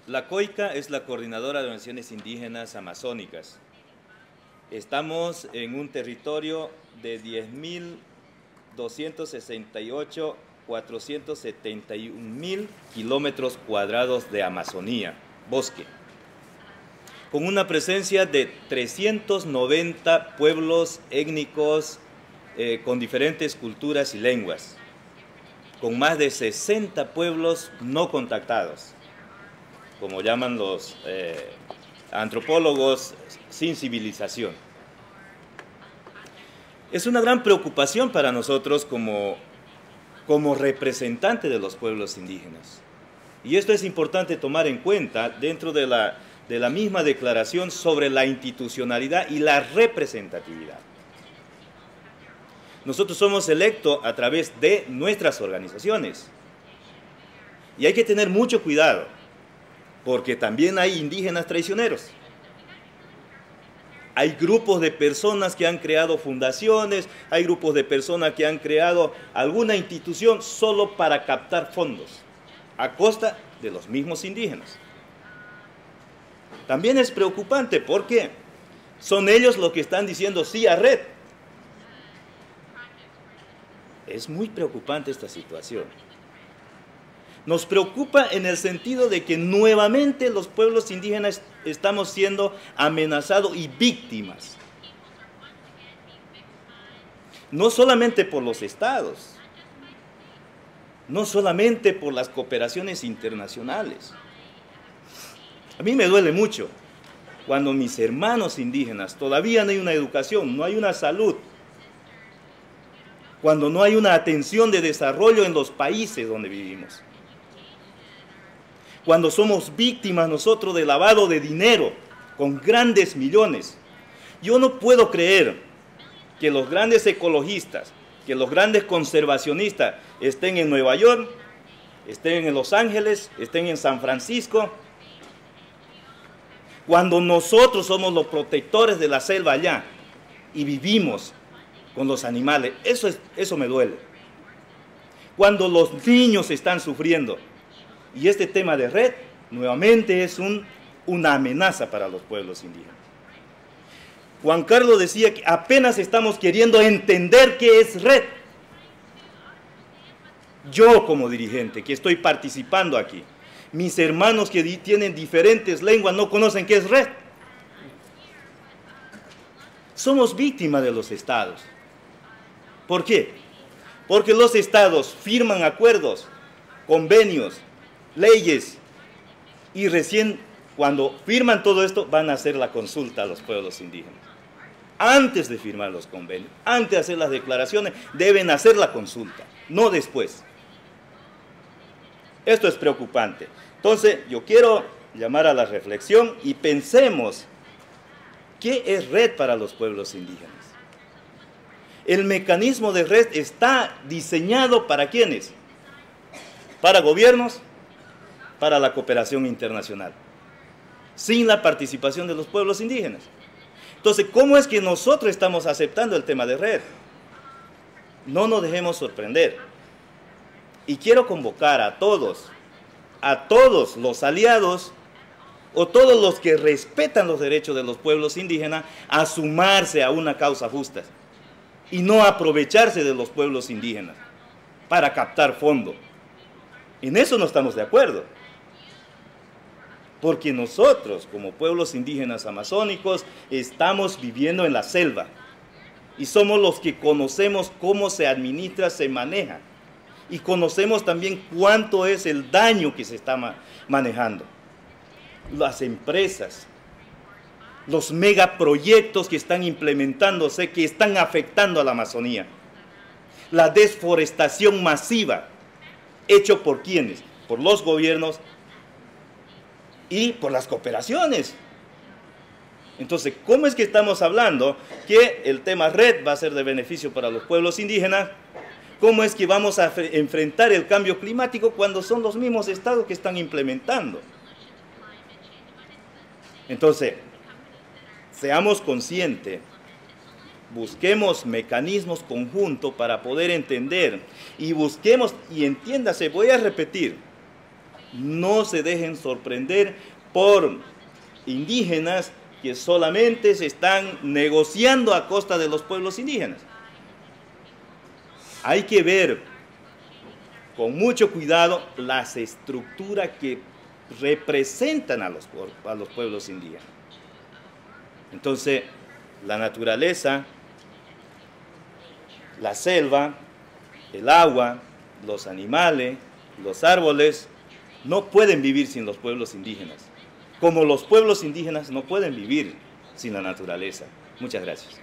La COICA es la Coordinadora de Organizaciones Indígenas Amazónicas. Estamos en un territorio de 10.268.471.000 kilómetros cuadrados de Amazonía, bosque, con una presencia de 390 pueblos étnicos con diferentes culturas y lenguas, con más de 60 pueblos no contactados, como llaman los antropólogos, sin civilización. Es una gran preocupación para nosotros como representantes de los pueblos indígenas. Y esto es importante tomar en cuenta dentro de la misma declaración sobre la institucionalidad y la representatividad. Nosotros somos electos a través de nuestras organizaciones. Y hay que tener mucho cuidado, porque también hay indígenas traicioneros. Hay grupos de personas que han creado fundaciones, hay grupos de personas que han creado alguna institución solo para captar fondos, a costa de los mismos indígenas. También es preocupante porque son ellos los que están diciendo sí a RED. Es muy preocupante esta situación. Nos preocupa en el sentido de que nuevamente los pueblos indígenas estamos siendo amenazados y víctimas. No solamente por los estados, no solamente por las cooperaciones internacionales. A mí me duele mucho cuando mis hermanos indígenas todavía no hay una educación, no hay una salud, cuando no hay una atención de desarrollo en los países donde vivimos. Cuando somos víctimas nosotros de lavado de dinero con grandes millones. Yo no puedo creer que los grandes ecologistas, que los grandes conservacionistas estén en Nueva York, estén en Los Ángeles, estén en San Francisco, cuando nosotros somos los protectores de la selva allá y vivimos con los animales. Eso me duele. Cuando los niños están sufriendo. Y este tema de RED nuevamente es una amenaza para los pueblos indígenas. Juan Carlos decía que apenas estamos queriendo entender qué es RED. Yo como dirigente que estoy participando aquí, mis hermanos que tienen diferentes lenguas no conocen qué es RED. Somos víctimas de los estados. ¿Por qué? Porque los estados firman acuerdos, convenios, leyes, y recién cuando firman todo esto van a hacer la consulta a los pueblos indígenas. Antes de firmar los convenios, antes de hacer las declaraciones, deben hacer la consulta, no después. Esto es preocupante. Entonces, yo quiero llamar a la reflexión y pensemos, ¿qué es RED para los pueblos indígenas? El mecanismo de RED está diseñado ¿para quiénes? Para gobiernos, para la cooperación internacional, sin la participación de los pueblos indígenas. Entonces, ¿cómo es que nosotros estamos aceptando el tema de RED? No nos dejemos sorprender. Y quiero convocar a todos los aliados o todos los que respetan los derechos de los pueblos indígenas a sumarse a una causa justa y no aprovecharse de los pueblos indígenas para captar fondos. En eso no estamos de acuerdo. Porque nosotros, como pueblos indígenas amazónicos, estamos viviendo en la selva. Y somos los que conocemos cómo se administra, se maneja. Y conocemos también cuánto es el daño que se está manejando. Las empresas, los megaproyectos que están implementándose, que están afectando a la Amazonía. La desforestación masiva, hecho por ¿quiénes? Por los gobiernos y por las cooperaciones. Entonces, ¿cómo es que estamos hablando que el tema RED va a ser de beneficio para los pueblos indígenas? ¿Cómo es que vamos a enfrentar el cambio climático cuando son los mismos estados que están implementando? Entonces, seamos conscientes, busquemos mecanismos conjuntos para poder entender y busquemos, y entiéndase, voy a repetir, No se dejen sorprender por indígenas que solamente se están negociando a costa de los pueblos indígenas. Hay que ver con mucho cuidado las estructuras que representan a los pueblos indígenas. Entonces, la naturaleza, la selva, el agua, los animales, los árboles, no pueden vivir sin los pueblos indígenas, como los pueblos indígenas no pueden vivir sin la naturaleza. Muchas gracias.